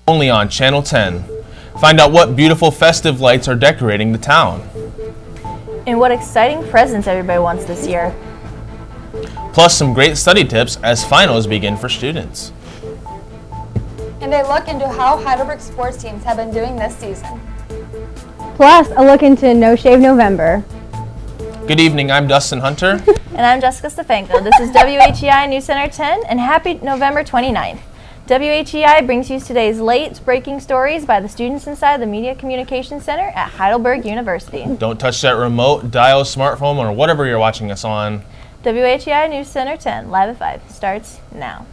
Only on Channel 10. Find out what beautiful festive lights are decorating the town. And what exciting presents everybody wants this year. Plus some great study tips as finals begin for students. And a look into how Heidelberg sports teams have been doing this season. Plus, a look into No Shave November. Good evening, I'm Dustin Hunter. And I'm Jessica Stefanko. This is WHEI News Center 10, and happy November 29th. WHEI brings you today's late breaking stories by the students inside the Media Communications Center at Heidelberg University. Don't touch that remote, dial, smartphone, or whatever you're watching us on. WHEI News Center 10, live at 5, starts now.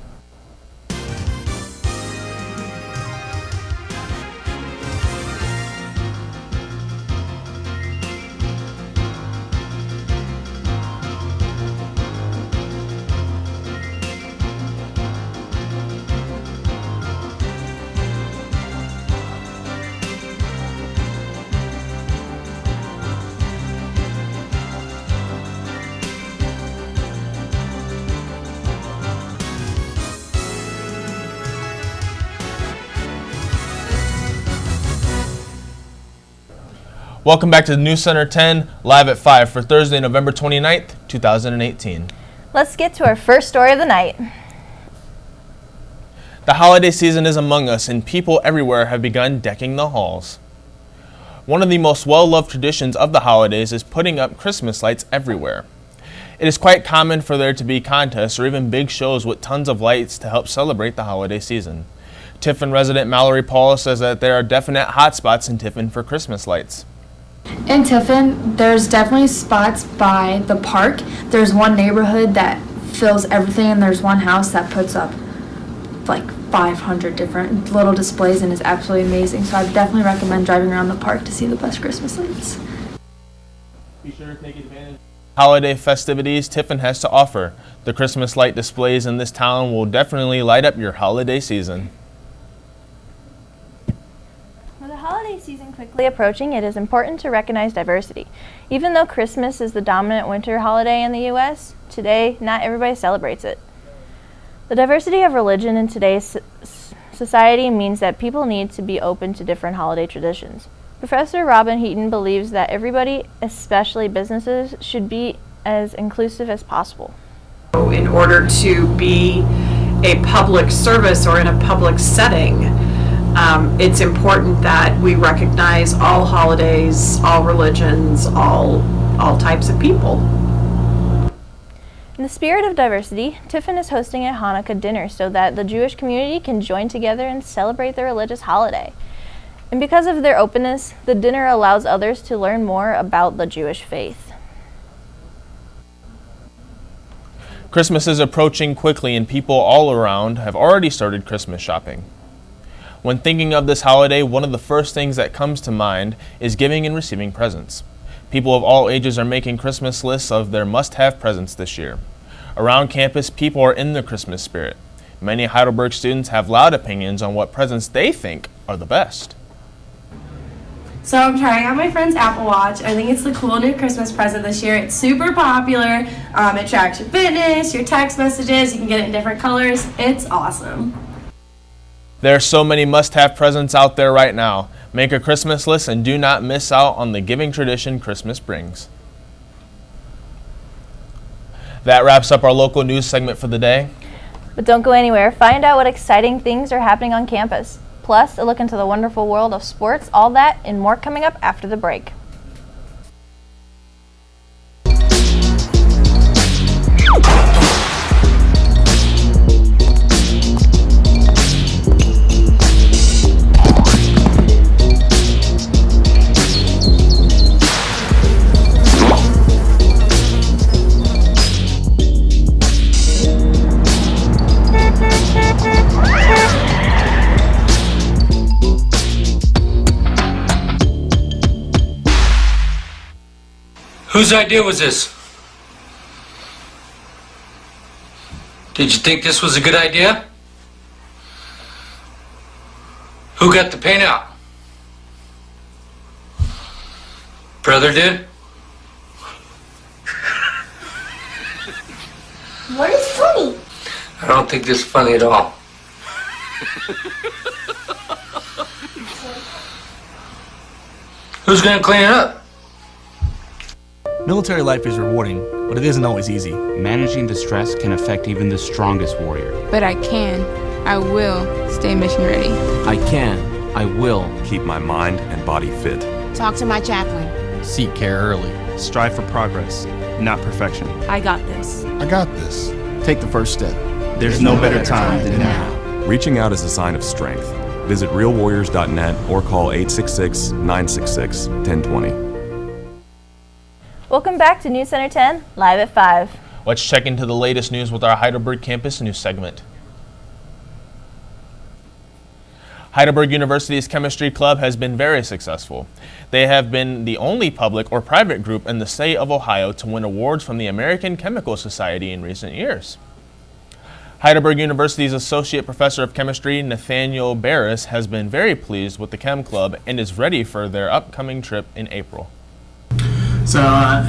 Welcome back to the News Center 10, live at 5 for Thursday, November 29th, 2018. Let's get to our first story of the night. The holiday season is among us, and people everywhere have begun decking the halls. One of the most well-loved traditions of the holidays is putting up Christmas lights everywhere. It is quite common for there to be contests or even big shows with tons of lights to help celebrate the holiday season. Tiffin resident Mallory Paul says that there are definite hotspots in Tiffin for Christmas lights. In Tiffin, there's definitely spots by the park. There's one neighborhood that fills everything, and there's one house that puts up like 500 different little displays and is absolutely amazing. So I definitely recommend driving around the park to see the best Christmas lights. Be sure to take advantage of the holiday festivities Tiffin has to offer. The Christmas light displays in this town will definitely light up your holiday season. With the holiday season quickly approaching, it is important to recognize diversity. Even though Christmas is the dominant winter holiday in the U.S., today not everybody celebrates it. The diversity of religion in today's society means that people need to be open to different holiday traditions. Professor Robin Heaton believes that everybody, especially businesses, should be as inclusive as possible. In order to be a public service or in a public setting, it's important that we recognize all holidays, all religions, all types of people. In the spirit of diversity, Tiffin is hosting a Hanukkah dinner so that the Jewish community can join together and celebrate their religious holiday. And because of their openness, the dinner allows others to learn more about the Jewish faith. Christmas is approaching quickly, and people all around have already started Christmas shopping. When thinking of this holiday, one of the first things that comes to mind is giving and receiving presents. People of all ages are making Christmas lists of their must-have presents this year. Around campus, people are in the Christmas spirit. Many Heidelberg students have loud opinions on what presents they think are the best. So I'm trying out my friend's Apple Watch. I think it's the cool new Christmas present this year. It's super popular. It tracks your fitness, your text messages. You can get it in different colors. It's awesome. There are so many must-have presents out there right now. Make a Christmas list and do not miss out on the giving tradition Christmas brings. That wraps up our local news segment for the day. But don't go anywhere. Find out what exciting things are happening on campus. Plus, a look into the wonderful world of sports, all that and more coming up after the break. Whose idea was this? Did you think this was a good idea? Who got the paint out? Brother did? What is funny? I don't think this is funny at all. Who's gonna clean it up? Military life is rewarding, but it isn't always easy. Managing the stress can affect even the strongest warrior. But I will stay mission ready. I will keep my mind and body fit. Talk to my chaplain. Seek care early. Strive for progress, not perfection. I got this. I got this. Take the first step. There's no better time than now. Reaching out is a sign of strength. Visit realwarriors.net or call 866-966-1020. Welcome back to News Center 10, live at 5. Let's check into the latest news with our Heidelberg Campus News segment. Heidelberg University's Chemistry Club has been very successful. They have been the only public or private group in the state of Ohio to win awards from the American Chemical Society in recent years. Heidelberg University's Associate Professor of Chemistry, Nathaniel Barris, has been very pleased with the Chem Club and is ready for their upcoming trip in April. So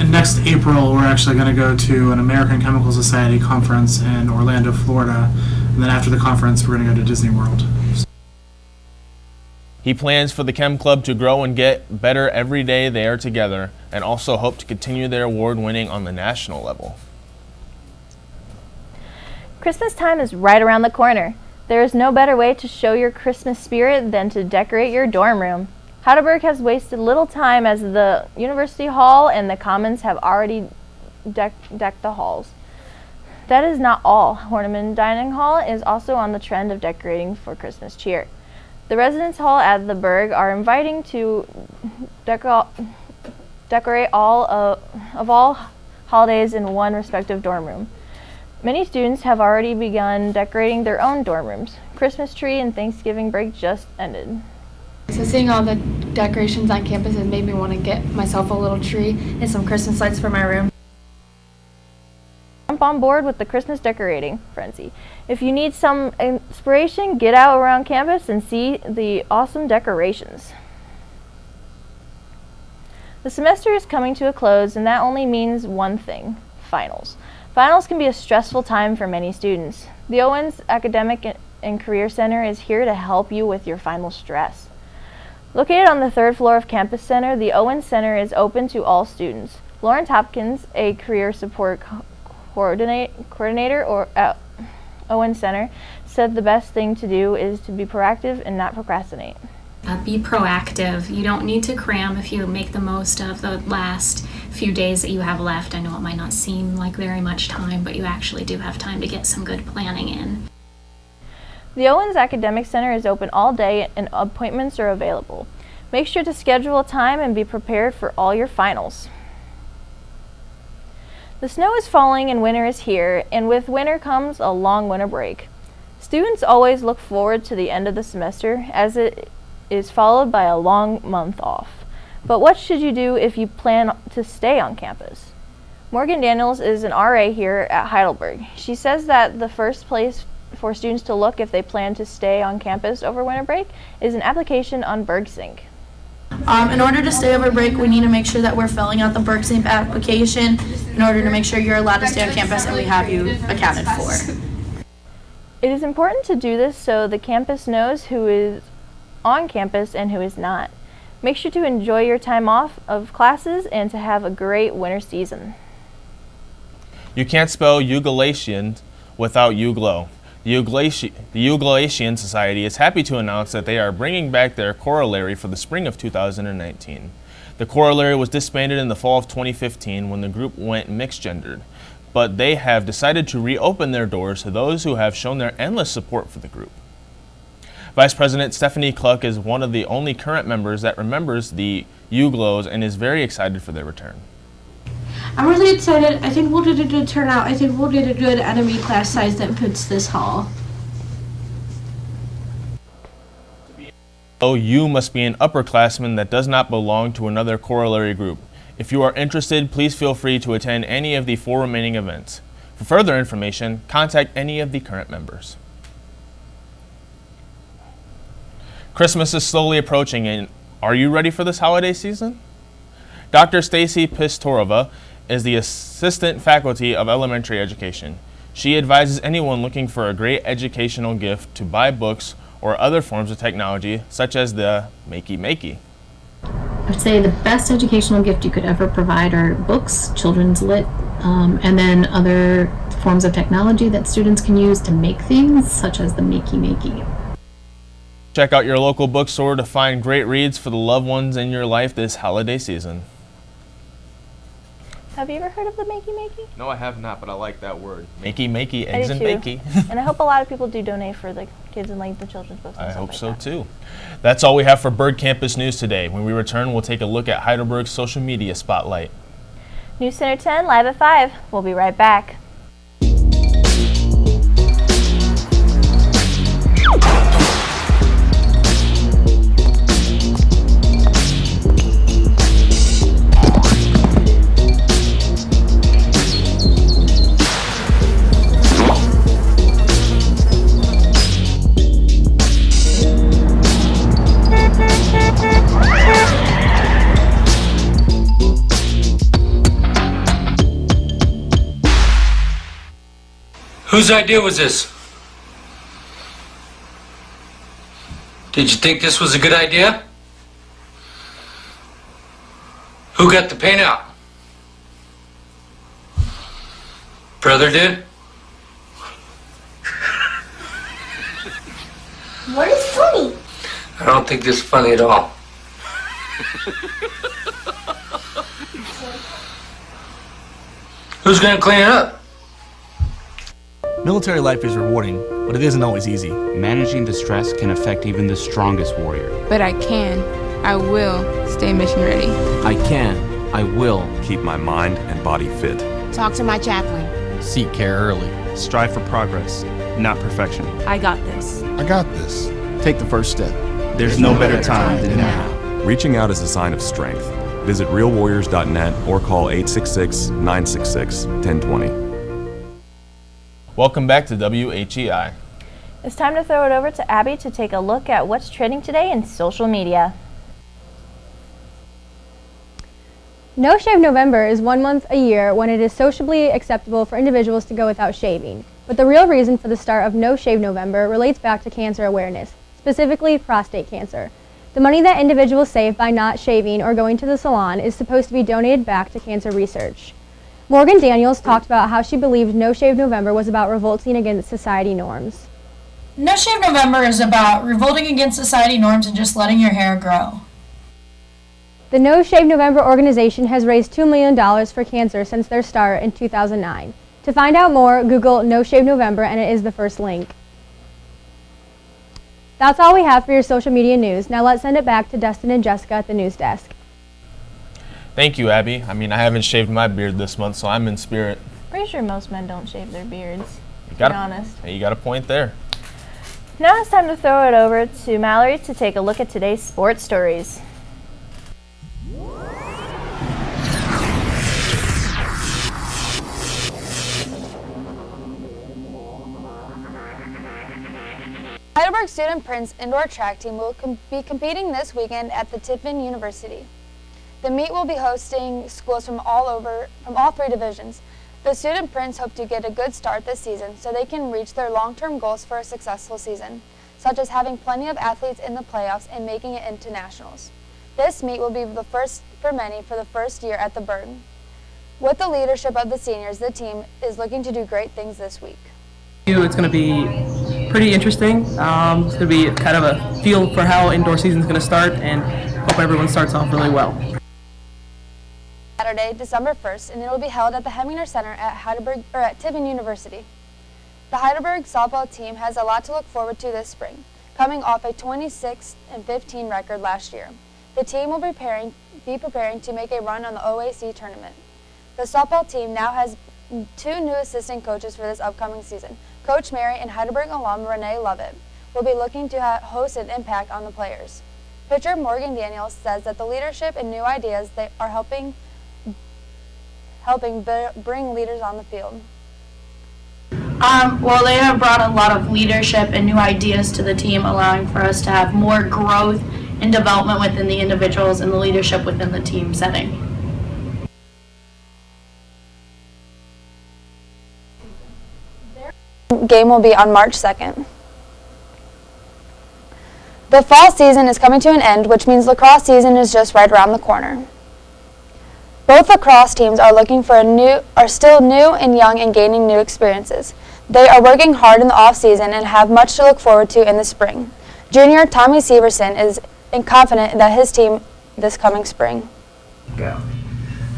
next April, we're actually going to go to an American Chemical Society conference in Orlando, Florida. And then after the conference, we're going to go to Disney World. He plans for the Chem Club to grow and get better every day they are together, and also hope to continue their award winning on the national level. Christmas time is right around the corner. There is no better way to show your Christmas spirit than to decorate your dorm room. Heidelberg has wasted little time as the University Hall and the Commons have already decked the halls. That is not all. Horniman Dining Hall is also on the trend of decorating for Christmas cheer. The residence hall at the Berg are inviting to decorate all of all holidays in one respective dorm room. Many students have already begun decorating their own dorm rooms. Christmas tree and Thanksgiving break just ended. So seeing all the decorations on campus has made me want to get myself a little tree and some Christmas lights for my room. Jump on board with the Christmas decorating frenzy. If you need some inspiration, get out around campus and see the awesome decorations. The semester is coming to a close, and that only means one thing: finals. Finals can be a stressful time for many students. The Owens Academic and Career Center is here to help you with your final stress. Located on the 3rd floor of Campus Center, the Owens Center is open to all students. Lawrence Hopkins, a career support coordinator at Owens Center, said the best thing to do is to be proactive and not procrastinate. Be proactive. You don't need to cram if you make the most of the last few days that you have left. I know it might not seem like very much time, but you actually do have time to get some good planning in. The Owens Academic Center is open all day and appointments are available. Make sure to schedule a time and be prepared for all your finals. The snow is falling and winter is here, and with winter comes a long winter break. Students always look forward to the end of the semester, as it is followed by a long month off. But what should you do if you plan to stay on campus? Morgan Daniels is an RA here at Heidelberg. She says that the first place for students to look if they plan to stay on campus over winter break is an application on BergSync. In order to stay over break, we need to make sure that we're filling out the BergSync application in order to make sure you're allowed to stay on campus and we have you accounted for. It is important to do this so the campus knows who is on campus and who is not. Make sure to enjoy your time off of classes and to have a great winter season. You can't spell Euglasian without Uglo. The Euglasian Society is happy to announce that they are bringing back their corollary for the spring of 2019. The corollary was disbanded in the fall of 2015 when the group went mixed-gendered, but they have decided to reopen their doors to those who have shown their endless support for the group. Vice President Stephanie Cluck is one of the only current members that remembers the Uglos and is very excited for their return. I'm really excited. I think we'll get a good turnout. I think we'll get a good enemy class size that fits this hall. Oh, you must be an upperclassman that does not belong to another corollary group. If you are interested, please feel free to attend any of the 4 remaining events. For further information, contact any of the current members. Christmas is slowly approaching, and are you ready for this holiday season? Dr. Stacy Pistorova is the Assistant Faculty of Elementary Education. She advises anyone looking for a great educational gift to buy books or other forms of technology, such as the Makey Makey. I would say the best educational gift you could ever provide are books, children's lit, and then other forms of technology that students can use to make things, such as the Makey. Check out your local bookstore to find great reads for the loved ones in your life this holiday season. Have you ever heard of the Makey? No, I have not, but I like that word. Makey, I eggs do and too. bakey. And I hope a lot of people do donate for the kids and like the children's books. And I stuff hope like so that. too. That's all we have for Bird Campus News today. When we return, we'll take a look at Heidelberg's social media spotlight. News Center 10 live at 5. We'll be right back. Whose idea was this? Did you think this was a good idea? Who got the paint out? Brother did? What is funny? I don't think this is funny at all. Who's gonna clean it up? Military life is rewarding, but it isn't always easy. Managing the stress can affect even the strongest warrior. But I will stay mission ready. I will keep my mind and body fit. Talk to my chaplain. Seek care early. Strive for progress, not perfection. I got this. I got this. Take the first step. There's no better time than now. Reaching out is a sign of strength. Visit realwarriors.net or call 866-966-1020. Welcome back to WHEI. It's time to throw it over to Abby to take a look at what's trending today in social media. No Shave November is 1 month a year when it is sociably acceptable for individuals to go without shaving. But the real reason for the start of No Shave November relates back to cancer awareness, specifically prostate cancer. The money that individuals save by not shaving or going to the salon is supposed to be donated back to cancer research. Morgan Daniels talked about how she believed No Shave November was about revolting against society norms. No Shave November is about revolting against society norms and just letting your hair grow. The No Shave November organization has raised $2 million for cancer since their start in 2009. To find out more, Google No Shave November and it is the first link. That's all we have for your social media news. Now let's send it back to Dustin and Jessica at the news desk. Thank you, Abby. I haven't shaved my beard this month, so I'm in spirit. Pretty sure most men don't shave their beards, to be You honest. got a point there. Now it's time to throw it over to Mallory to take a look at today's sports stories. Heidelberg Student Prince indoor track team will be competing this weekend at the Tiffin University. The meet will be hosting schools from all 3 divisions. The Student Prince hope to get a good start this season so they can reach their long-term goals for a successful season, such as having plenty of athletes in the playoffs and making it into nationals. This meet will be the first for many for the first year at the Bird. With the leadership of the seniors, the team is looking to do great things this week. It's going to be pretty interesting. It's going to be kind of a feel for how indoor season is going to start, and hope everyone starts off really well. Saturday, December 1st, and it will be held at the Heminger Center at Tiffin University. The Heidelberg softball team has a lot to look forward to this spring, coming off a 26-15 record last year. The team will be preparing to make a run on the OAC tournament. The softball team now has 2 new assistant coaches for this upcoming season. Coach Mary and Heidelberg alum Renee Lovett will be looking to host an impact on the players. Pitcher Morgan Daniels says that the leadership and new ideas they are helping bring leaders on the field. Well, they have brought a lot of leadership and new ideas to the team, allowing for us to have more growth and development within the individuals and the leadership within the team setting. Game will be on March 2nd. The fall season is coming to an end, which means lacrosse season is just right around the corner. Both lacrosse teams are looking for are still new and young and gaining new experiences. They are working hard in the off season and have much to look forward to in the spring. Junior Tommy Severson is confident that his team this coming spring. Go.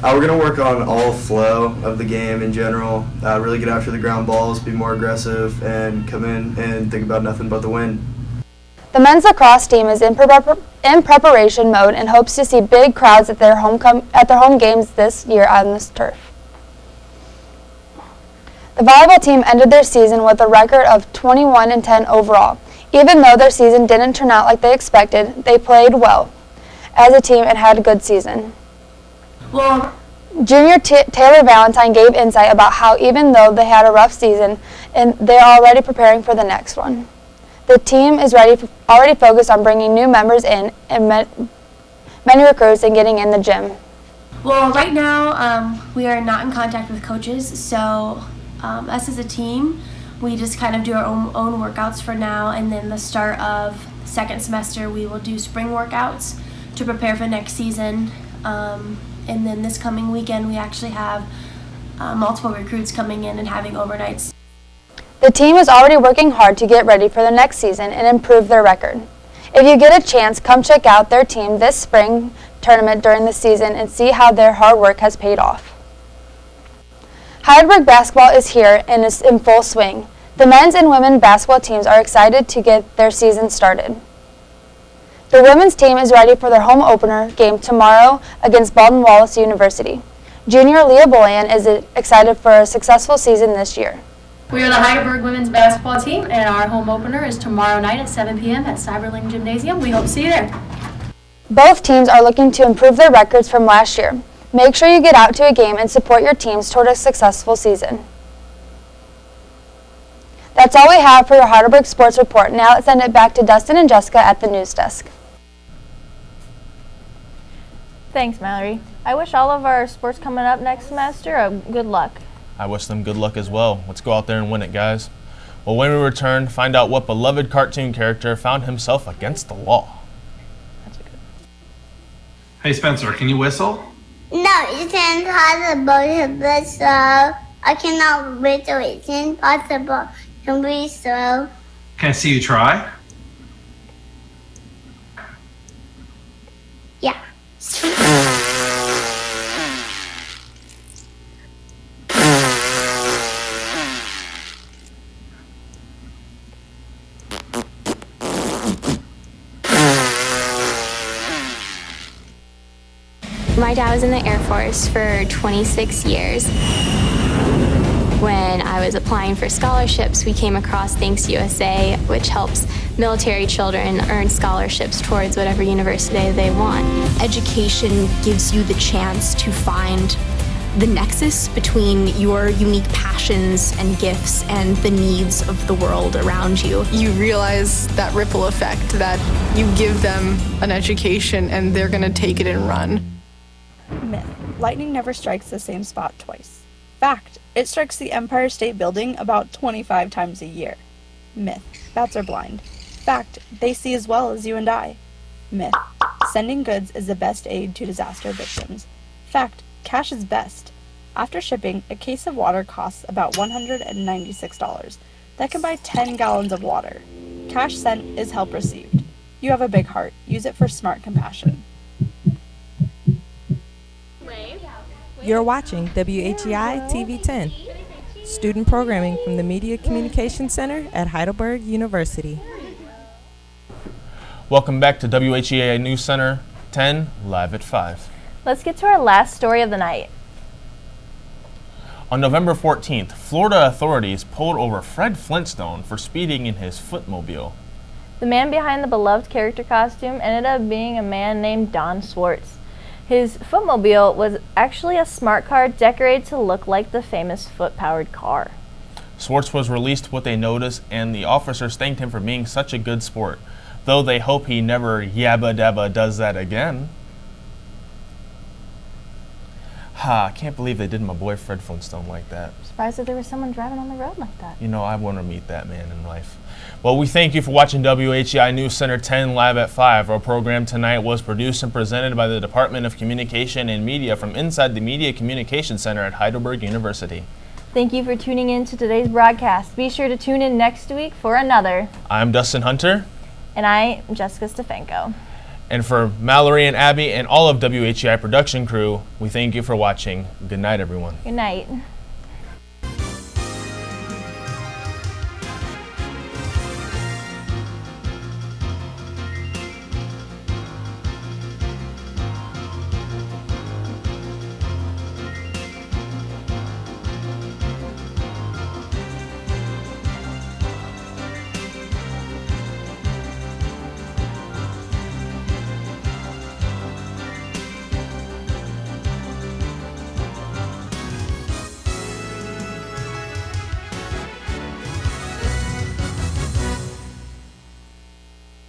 We're going to work on all flow of the game in general, really get after the ground balls, be more aggressive, and come in and think about nothing but the win. The men's lacrosse team is in preparation mode and hopes to see big crowds at their home games this year on this turf. The volleyball team ended their season with a record of 21-10 overall. Even though their season didn't turn out like they expected, they played well as a team and had a good season. Well, Junior Taylor Valentine gave insight about how even though they had a rough season, and they're already preparing for the next one. The team is already focused on bringing new members in and many recruits and getting in the gym. Well, right now we are not in contact with coaches, so us as a team, we just kind of do our own workouts for now, and then the start of second semester we will do spring workouts to prepare for next season. And then this coming weekend we actually have multiple recruits coming in and having overnights. The team is already working hard to get ready for the next season and improve their record. If you get a chance, come check out their team this spring tournament during the season and see how their hard work has paid off. Heidelberg basketball is here and is in full swing. The men's and women's basketball teams are excited to get their season started. The women's team is ready for their home opener game tomorrow against Baldwin Wallace University. Junior Leah Boyan is excited for a successful season this year. We are the Heidelberg women's basketball team, and our home opener is tomorrow night at 7 p.m. at Cyberling Gymnasium. We hope to see you there. Both teams are looking to improve their records from last year. Make sure you get out to a game and support your teams toward a successful season. That's all we have for your Heidelberg Sports Report. Now let's send it back to Dustin and Jessica at the news desk. Thanks, Mallory. I wish all of our sports coming up next semester good luck. I wish them good luck as well. Let's go out there and win it, guys. Well, when we return, find out what beloved cartoon character found himself against the law. Hey, Spencer, can you whistle? No, it's impossible to whistle. I cannot whistle. It's impossible to whistle. Can I see you try? Yeah. My dad was in the Air Force for 26 years. When I was applying for scholarships, we came across Thanks USA, which helps military children earn scholarships towards whatever university they want. Education gives you the chance to find the nexus between your unique passions and gifts and the needs of the world around you. You realize that ripple effect, that you give them an education and they're going to take it and run. Myth. Lightning never strikes the same spot twice. Fact. It strikes the Empire State Building about 25 times a year. Myth. Bats are blind. Fact. They see as well as you and I. Myth. Sending goods is the best aid to disaster victims. Fact. Cash is best. After shipping, a case of water costs about $196. That can buy 10 gallons of water. Cash sent is help received. You have a big heart. Use it for smart compassion. You're watching WHEI TV 10, student programming from the Media Communication Center at Heidelberg University. Welcome back to WHEI News Center 10, live at 5. Let's get to our last story of the night. On November 14th, Florida authorities pulled over Fred Flintstone for speeding in his footmobile. The man behind the beloved character costume ended up being a man named Don Swartz. His footmobile was actually a smart car decorated to look like the famous foot-powered car. Swartz was released with a notice, and the officers thanked him for being such a good sport, though they hope he never yabba dabba does that again. I can't believe they did my boy Fred Flintstone like that. Surprised that there was someone driving on the road like that. You know, I want to meet that man in life. Well, we thank you for watching WHEI News Center 10 Live at 5. Our program tonight was produced and presented by the Department of Communication and Media from inside the Media Communication Center at Heidelberg University. Thank you for tuning in to today's broadcast. Be sure to tune in next week for another. I'm Dustin Hunter. And I am Jessica Stefanko. And for Mallory and Abby and all of WHEI production crew, we thank you for watching. Good night, everyone. Good night.